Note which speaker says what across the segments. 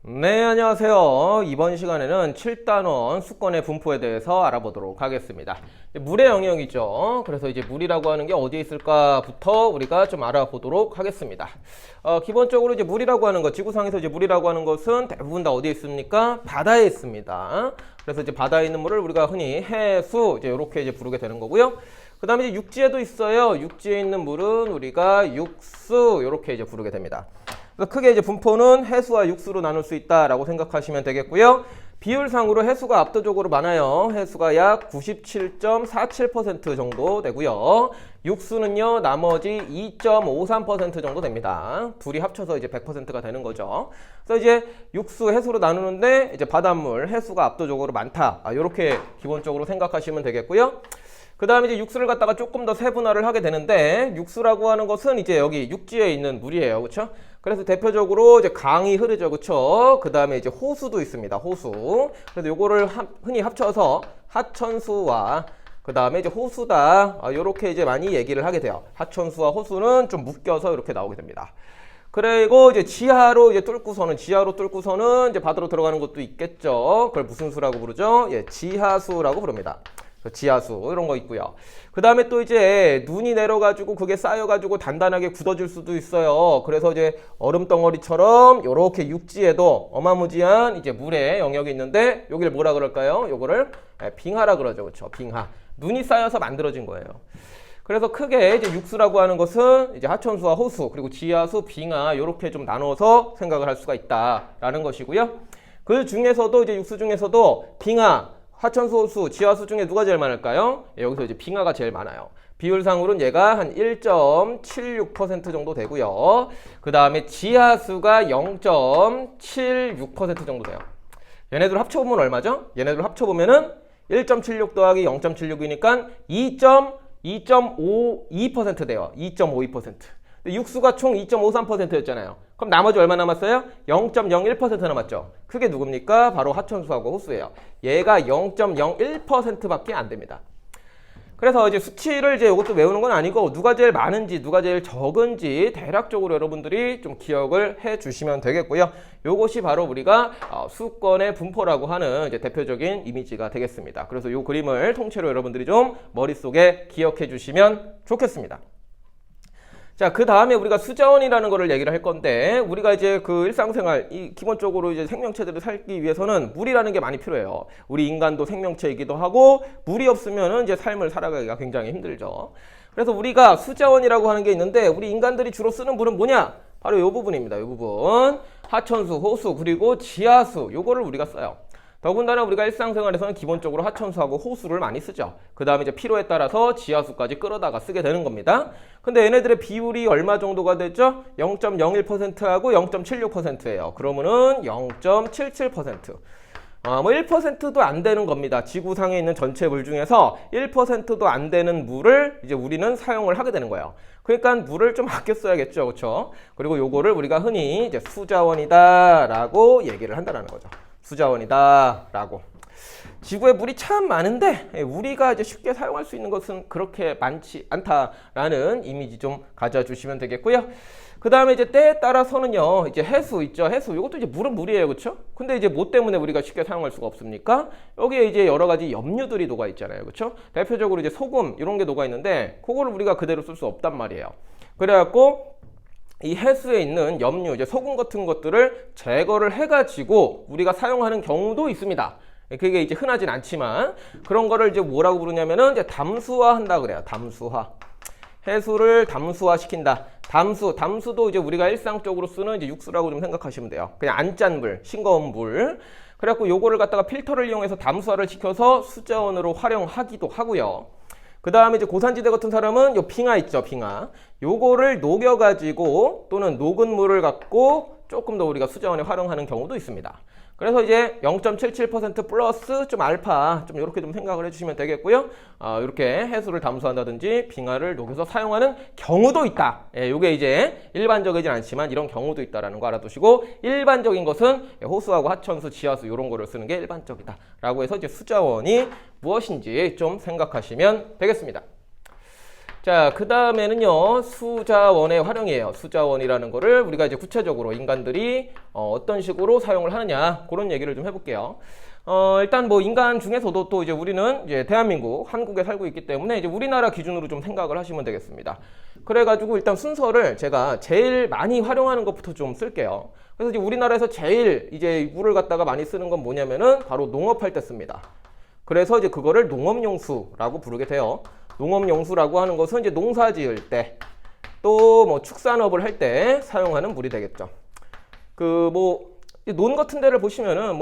Speaker 1: 네, 안녕하세요. 이번 시간에는 7단원 수권의 분포에 대해서 알아보도록 하겠습니다. 물의 영역이죠. 그래서 이제 물이라고 하는 게 어디에 있을까부터 우리가 좀 알아보도록 하겠습니다. 기본적으로 이제 물이라고 하는 것, 지구상에서 이제 물이라고 하는 것은 대부분 다 어디에 있습니까? 바다에 있습니다. 그래서 이제 바다에 있는 물을 우리가 흔히 해수, 이제 이렇게 이제 부르게 되는 거고요. 그 다음에 이제 육지에도 있어요. 육지에 있는 물은 우리가 육수, 이렇게 이제 부르게 됩니다. 그래서 크게 이제 분포는 해수와 육수로 나눌 수 있다라고 생각하시면 되겠고요. 비율상으로 해수가 압도적으로 많아요. 해수가 약 97.47% 정도 되고요. 육수는요, 나머지 2.53% 정도 됩니다. 둘이 합쳐서 이제 100%가 되는 거죠. 그래서 이제 육수, 해수로 나누는데 이제 바닷물, 해수가 압도적으로 많다. 이렇게 기본적으로 생각하시면 되겠고요. 그 다음에 이제 육수를 갖다가 조금 더 세분화를 하게 되는데, 육수라고 하는 것은 이제 여기 육지에 있는 물이에요. 그쵸? 그래서 대표적으로 이제 강이 흐르죠. 그쵸? 그 다음에 이제 호수도 있습니다. 호수. 그래서 요거를 흔히 합쳐서 하천수와 그 다음에 이제 호수다. 요렇게 이제 많이 얘기를 하게 돼요. 하천수와 호수는 좀 묶여서 이렇게 나오게 됩니다. 그리고 이제 지하로 뚫고서는 이제 바다로 들어가는 것도 있겠죠. 그걸 무슨 수라고 부르죠? 예, 지하수라고 부릅니다. 지하수 이런 거 있고요. 그 다음에 또 이제 눈이 내려가지고 그게 쌓여가지고 단단하게 굳어질 수도 있어요. 그래서 이제 얼음 덩어리처럼 이렇게 육지에도 어마무지한 이제 물의 영역이 있는데 여기를 뭐라 그럴까요? 요거를 빙하라 그러죠. 그렇죠? 빙하. 눈이 쌓여서 만들어진 거예요. 그래서 크게 이제 육수라고 하는 것은 이제 하천수와 호수 그리고 지하수, 빙하 이렇게 좀 나눠서 생각을 할 수가 있다라는 것이고요. 그 중에서도 이제 육수 중에서도 빙하 하천수, 호수, 지하수 중에 누가 제일 많을까요? 여기서 이제 빙하가 제일 많아요. 비율상으로는 얘가 한 1.76% 정도 되고요. 그 다음에 지하수가 0.76% 정도 돼요. 얘네들 합쳐보면 얼마죠? 얘네들 합쳐보면은 1.76 더하기 0.76이니까 2.52% 돼요. 2.52%. 육수가 총 2.53%였잖아요. 그럼 나머지 얼마 남았어요? 0.01% 남았죠. 그게 누굽니까? 바로 하천수하고 호수예요. 얘가 0.01%밖에 안 됩니다. 그래서 이제 수치를 이제 이것도 외우는 건 아니고 누가 제일 많은지 누가 제일 적은지 대략적으로 여러분들이 좀 기억을 해 주시면 되겠고요. 요것이 바로 우리가 수권의 분포라고 하는 이제 대표적인 이미지가 되겠습니다. 그래서 요 그림을 통째로 여러분들이 좀 머릿속에 기억해 주시면 좋겠습니다. 자, 그 다음에 우리가 수자원이라는 거를 얘기를 할 건데, 우리가 이제 그 일상생활, 기본적으로 이제 생명체들을 살기 위해서는 물이라는 게 많이 필요해요. 우리 인간도 생명체이기도 하고, 물이 없으면은 이제 삶을 살아가기가 굉장히 힘들죠. 그래서 우리가 수자원이라고 하는 게 있는데, 우리 인간들이 주로 쓰는 물은 뭐냐? 바로 이 부분입니다. 이 부분. 하천수, 호수, 그리고 지하수, 요거를 우리가 써요. 더군다나 우리가 일상생활에서는 기본적으로 하천수하고 호수를 많이 쓰죠. 그 다음에 이제 필요에 따라서 지하수까지 끌어다가 쓰게 되는 겁니다. 근데 얘네들의 비율이 얼마 정도가 되죠? 0.01%하고 0.76%예요. 그러면은 0.77%. 뭐 1%도 안 되는 겁니다. 지구상에 있는 전체 물 중에서 1%도 안 되는 물을 이제 우리는 사용을 하게 되는 거예요. 그러니까 물을 좀 아껴 써야겠죠. 그렇죠? 그리고 요거를 우리가 흔히 이제 수자원이다라고 얘기를 한다는 거죠. 수자원이다라고. 지구에 물이 참 많은데 우리가 이제 쉽게 사용할 수 있는 것은 그렇게 많지 않다라는 이미지 좀 가져주시면 되겠고요. 그 다음에 이제 때에 따라서는요, 이제 해수 있죠. 해수. 이것도 이제 물은 물이에요. 그렇죠? 근데 이제 뭐 때문에 우리가 쉽게 사용할 수가 없습니까? 여기에 이제 여러 가지 염류들이 녹아 있잖아요. 그렇죠? 대표적으로 이제 소금 이런 게 녹아 있는데 그거를 우리가 그대로 쓸 수 없단 말이에요. 그래갖고 이 해수에 있는 염류, 이제 소금 같은 것들을 제거를 해가지고 우리가 사용하는 경우도 있습니다. 그게 이제 흔하진 않지만 그런 거를 이제 뭐라고 부르냐면은 이제 담수화 한다 그래요. 담수화. 해수를 담수화 시킨다. 담수도 이제 우리가 일상적으로 쓰는 이제 육수라고 좀 생각하시면 돼요. 그냥 안 짠 물, 싱거운 물. 그래갖고 요거를 갖다가 필터를 이용해서 담수화를 시켜서 수자원으로 활용하기도 하고요. 그 다음에 이제 고산지대 같은 사람은 요 빙하 있죠, 빙하. 요거를 녹여가지고 또는 녹은 물을 갖고 조금 더 우리가 수자원에 활용하는 경우도 있습니다. 그래서 이제 0.77% 플러스 좀 알파 좀 이렇게 좀 생각을 해주시면 되겠고요. 이렇게 해수를 담수한다든지 빙하를 녹여서 사용하는 경우도 있다. 예, 이게 이제 일반적이진 않지만 이런 경우도 있다라는 거 알아두시고 일반적인 것은 호수하고 하천수, 지하수 이런 거를 쓰는 게 일반적이다라고 해서 이제 수자원이 무엇인지 좀 생각하시면 되겠습니다. 자, 그 다음에는요, 수자원의 활용이에요. 수자원이라는 거를 우리가 이제 구체적으로 인간들이 어떤 식으로 사용을 하느냐, 그런 얘기를 좀 해볼게요. 일단 뭐 인간 중에서도 또 이제 우리는 이제 대한민국, 한국에 살고 있기 때문에 이제 우리나라 기준으로 좀 생각을 하시면 되겠습니다. 그래가지고 일단 순서를 제가 제일 많이 활용하는 것부터 좀 쓸게요. 그래서 이제 우리나라에서 제일 이제 물을 갖다가 많이 쓰는 건 뭐냐면은 바로 농업할 때 씁니다. 그래서 이제 그거를 농업용수라고 부르게 돼요. 농업용수라고 하는 것은 이제 농사 지을 때, 또 뭐 축산업을 할 때 사용하는 물이 되겠죠. 논 같은 데를 보시면은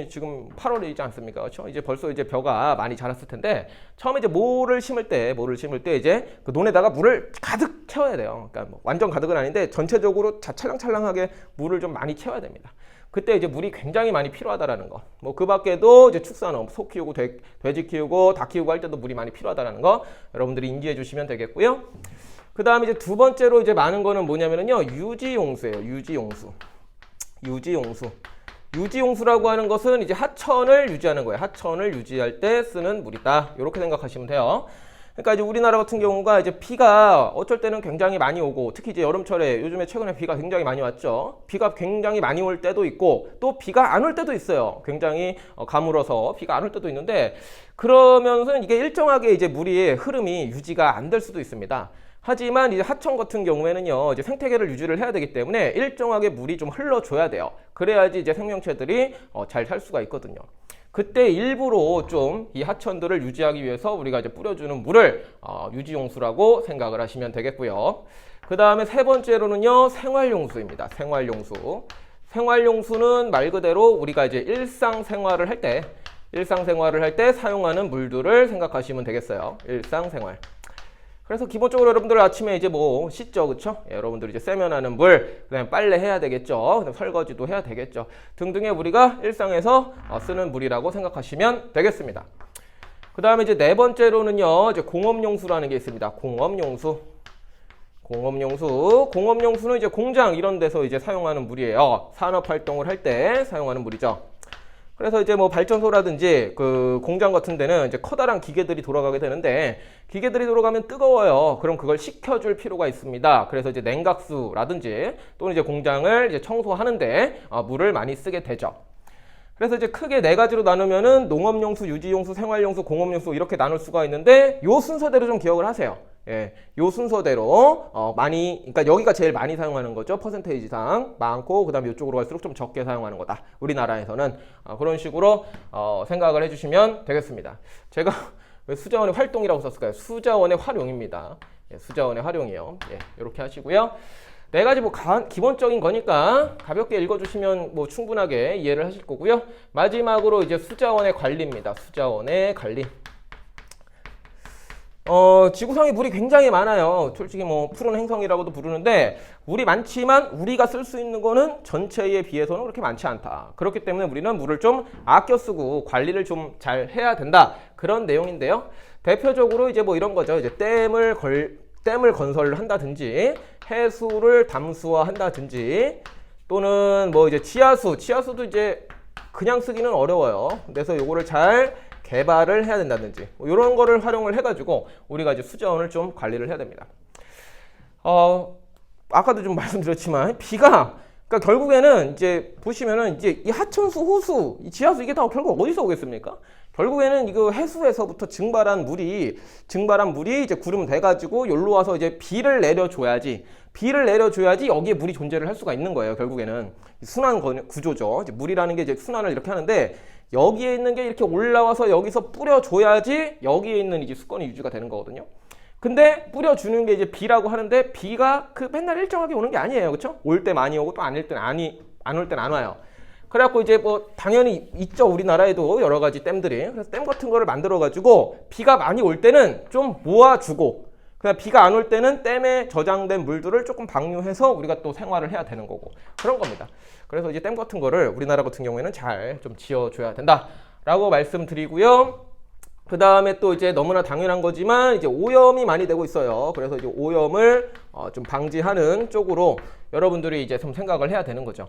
Speaker 1: 지금 8월이지 않습니까? 그렇죠? 이제 벌써 이제 벼가 많이 자랐을 텐데, 처음에 이제 모를 심을 때 이제 그 논에다가 물을 가득 채워야 돼요. 그러니까 완전 가득은 아닌데 전체적으로 찰랑찰랑하게 물을 좀 많이 채워야 됩니다. 그때 이제 물이 굉장히 많이 필요하다라는 거. 그 밖에도 이제 축산업, 소 키우고 돼지 키우고 닭 키우고 할 때도 물이 많이 필요하다라는 거 여러분들이 인지해 주시면 되겠고요. 그 다음에 이제 두 번째로 이제 많은 거는 뭐냐면요, 유지용수예요. 유지용수라고 하는 것은 이제 하천을 유지하는 거예요. 하천을 유지할 때 쓰는 물이다. 이렇게 생각하시면 돼요. 그러니까 이제 우리나라 같은 경우가 이제 비가 어쩔 때는 굉장히 많이 오고, 특히 이제 여름철에 요즘에 최근에 비가 굉장히 많이 왔죠. 비가 굉장히 많이 올 때도 있고, 또 비가 안 올 때도 있어요. 굉장히 가물어서 비가 안 올 때도 있는데, 그러면서 이게 일정하게 이제 물의 흐름이 유지가 안 될 수도 있습니다. 하지만 이제 하천 같은 경우에는요, 이제 생태계를 유지를 해야 되기 때문에 일정하게 물이 좀 흘러줘야 돼요. 그래야지 이제 생명체들이 잘 살 수가 있거든요. 그때 일부러 좀 이 하천들을 유지하기 위해서 우리가 이제 뿌려주는 물을 유지용수라고 생각을 하시면 되겠고요. 그 다음에 세 번째로는요, 생활용수입니다. 생활용수는 말 그대로 우리가 이제 일상생활을 할 때 사용하는 물들을 생각하시면 되겠어요. 일상생활. 그래서 기본적으로 여러분들 아침에 이제 씻죠, 그쵸? 예, 여러분들 이제 세면하는 물, 그다음에 빨래 해야 되겠죠, 그다음에 설거지도 해야 되겠죠, 등등의 우리가 일상에서 쓰는 물이라고 생각하시면 되겠습니다. 그 다음에 이제 네 번째로는요, 이제 공업용수라는 게 있습니다. 공업용수는 이제 공장 이런 데서 이제 사용하는 물이에요. 산업 활동을 할 때 사용하는 물이죠. 그래서 이제 발전소라든지 그 공장 같은 데는 이제 커다란 기계들이 돌아가게 되는데, 기계들이 돌아가면 뜨거워요. 그럼 그걸 식혀줄 필요가 있습니다. 그래서 이제 냉각수라든지 또는 이제 공장을 이제 청소하는데 물을 많이 쓰게 되죠. 그래서 이제 크게 네 가지로 나누면은 농업용수, 유지용수, 생활용수, 공업용수 이렇게 나눌 수가 있는데, 요 순서대로 좀 기억을 하세요. 예, 요 순서대로 그러니까 여기가 제일 많이 사용하는 거죠. 퍼센테이지상 많고, 그 다음에 이쪽으로 갈수록 좀 적게 사용하는 거다. 우리나라에서는 그런 식으로 생각을 해주시면 되겠습니다. 제가 왜 수자원의 활동이라고 썼을까요? 수자원의 활용입니다. 예, 수자원의 활용이요. 예, 이렇게 하시고요. 네 가지 기본적인 거니까 가볍게 읽어주시면 충분하게 이해를 하실 거고요. 마지막으로 이제 수자원의 관리입니다. 수자원의 관리. 지구상에 물이 굉장히 많아요. 솔직히 푸른 행성이라고도 부르는데, 물이 많지만 우리가 쓸 수 있는 거는 전체에 비해서는 그렇게 많지 않다. 그렇기 때문에 우리는 물을 좀 아껴 쓰고 관리를 좀 잘 해야 된다. 그런 내용인데요. 대표적으로 이제 이런 거죠. 이제 댐을 건설을 한다든지, 해수를 담수화한다든지, 또는 이제 지하수도 이제 그냥 쓰기는 어려워요. 그래서 요거를 잘 개발을 해야 된다든지, 이런 거를 활용을 해가지고 우리가 이제 수자원을 좀 관리를 해야 됩니다. 아까도 좀 말씀드렸지만 그러니까 결국에는 이제 보시면은 이제 이 하천수, 호수, 이 지하수 이게 다 결국 어디서 오겠습니까? 결국에는 이거 해수에서부터 증발한 물이 이제 구름 돼가지고 여기로 와서 이제 비를 내려줘야지 여기에 물이 존재를 할 수가 있는 거예요. 결국에는 순환 구조죠. 이제 물이라는 게 이제 순환을 이렇게 하는데, 여기에 있는 게 이렇게 올라와서 여기서 뿌려줘야지 여기에 있는 이제 수건이 유지가 되는 거거든요. 근데 뿌려주는 게 이제 비라고 하는데, 비가 맨날 일정하게 오는 게 아니에요. 그렇죠? 올 때 많이 오고 또 안 올 땐 안 와요. 그래갖고 이제 당연히 있죠. 우리나라에도 여러 가지 댐들이. 그래서 댐 같은 거를 만들어가지고 비가 많이 올 때는 좀 모아주고, 그냥 비가 안 올 때는 댐에 저장된 물들을 조금 방류해서 우리가 또 생활을 해야 되는 거고, 그런 겁니다. 그래서 이제 댐 같은 거를 우리나라 같은 경우에는 잘 좀 지어줘야 된다라고 말씀드리고요. 그 다음에 또 이제 너무나 당연한 거지만 이제 오염이 많이 되고 있어요. 그래서 이제 오염을 좀 방지하는 쪽으로 여러분들이 이제 좀 생각을 해야 되는 거죠.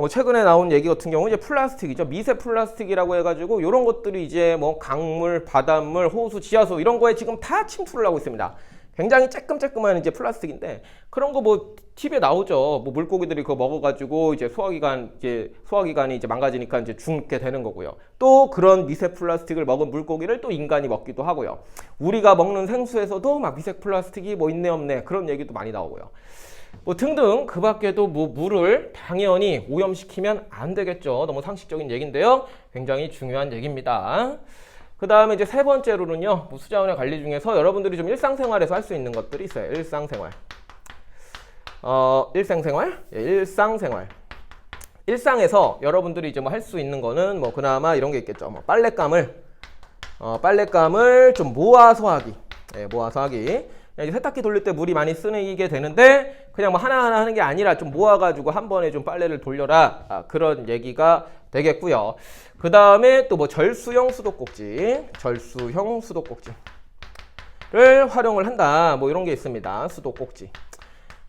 Speaker 1: 최근에 나온 얘기 같은 경우 이제 플라스틱이죠. 미세 플라스틱이라고 해가지고 이런 것들이 이제 강물, 바닷물, 호수, 지하수 이런 거에 지금 다 침투를 하고 있습니다. 굉장히 쬐끔쬐끔한 이제 플라스틱인데 그런 거 뭐 TV에 나오죠. 뭐 물고기들이 그거 먹어가지고 이제 소화기관이 이제 망가지니까 이제 죽게 되는 거고요. 또 그런 미세 플라스틱을 먹은 물고기를 또 인간이 먹기도 하고요. 우리가 먹는 생수에서도 막 미세 플라스틱이 뭐 있네 없네 그런 얘기도 많이 나오고요. 뭐 등등 그 밖에도 뭐 물을 당연히 오염시키면 안 되겠죠. 너무 상식적인 얘기인데요. 굉장히 중요한 얘기입니다. 그 다음에 이제 세 번째로는요, 뭐 수자원의 관리 중에서 여러분들이 좀 일상생활에서 할 수 있는 것들이 있어요. 일상생활. 일상생활. 일상에서 여러분들이 이제 뭐 할 수 있는 거는 뭐 그나마 이런 게 있겠죠. 뭐 빨랫감을 좀 모아서 하기. 모아서 하기. 이제 세탁기 돌릴 때 물이 많이 쓰이게 되는데 그냥 뭐 하나하나 하는 게 아니라 좀 모아가지고 한 번에 좀 빨래를 돌려라. 그런 얘기가 되겠고요. 그 다음에 또 뭐 절수형 수도꼭지를 활용을 한다. 뭐 이런 게 있습니다. 수도꼭지.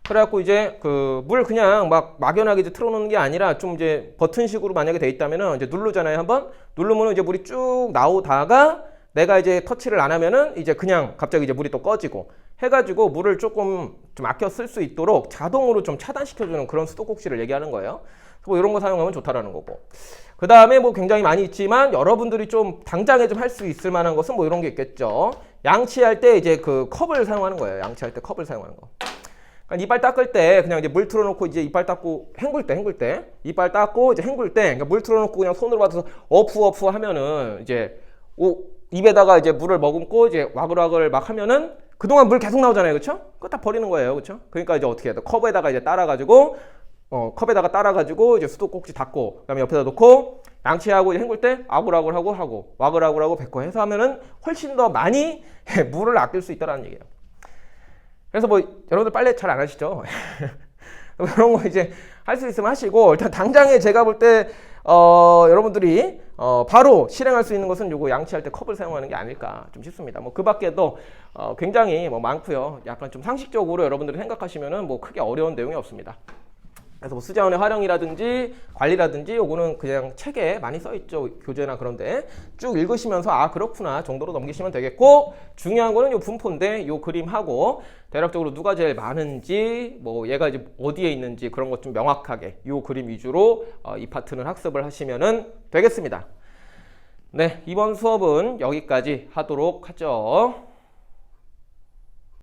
Speaker 1: 그래갖고 이제 그 물 그냥 막 막연하게 이제 틀어놓는 게 아니라 좀 이제 버튼식으로 만약에 돼 있다면은 이제 누르잖아요. 한번 누르면은 이제 물이 쭉 나오다가 내가 이제 터치를 안 하면은 이제 그냥 갑자기 이제 물이 또 꺼지고 해가지고 물을 조금 좀 아껴 쓸 수 있도록 자동으로 좀 차단시켜주는 그런 수도꼭지를 얘기하는 거예요. 뭐 이런 거 사용하면 좋다라는 거고. 그 다음에 뭐 굉장히 많이 있지만 여러분들이 좀 당장에 좀 할 수 있을 만한 것은 뭐 이런 게 있겠죠. 양치할 때 이제 그 컵을 사용하는 거예요. 양치할 때 컵을 사용하는 거. 그러니까 이빨 닦을 때 그냥 이제 물 틀어놓고 이제 이빨 닦고 헹굴 때 이빨 닦고 이제 헹굴 때 그러니까 물 틀어놓고 그냥 손으로 받아서 어프 하면은 이제 입에다가 이제 물을 머금고 이제 와글와글 막 하면은 그동안 물 계속 나오잖아요. 그쵸? 그거 다 버리는 거예요. 그쵸? 그러니까 이제 어떻게 해야 돼? 컵에다가 이제 따라가지고 이제 수도꼭지 닫고 그다음에 옆에다 놓고 양치하고 이제 헹굴 때 아굴아굴하고 하고 와글와글하고 뱉고 해서 하면은 훨씬 더 많이 물을 아낄 수 있다라는 얘기예요. 그래서 뭐 여러분들 빨래 잘 안 하시죠? 그런 거 이제 할 수 있으면 하시고 일단 당장에 제가 볼 때 여러분들이 바로 실행할 수 있는 것은 요거 양치할 때 컵을 사용하는 게 아닐까 좀 싶습니다. 뭐 그 밖에도 굉장히 뭐 많고요. 약간 좀 상식적으로 여러분들이 생각하시면은 뭐 크게 어려운 내용이 없습니다. 그래서 뭐 수자원의 활용이라든지 관리라든지 요거는 그냥 책에 많이 써있죠. 교재나 그런데 쭉 읽으시면서 아 그렇구나 정도로 넘기시면 되겠고 중요한 거는 요 분포인데 요 그림하고 대략적으로 누가 제일 많은지 뭐 얘가 이제 어디에 있는지 그런 것 좀 명확하게 요 그림 위주로 이 파트는 학습을 하시면은 되겠습니다. 네, 이번 수업은 여기까지 하도록 하죠.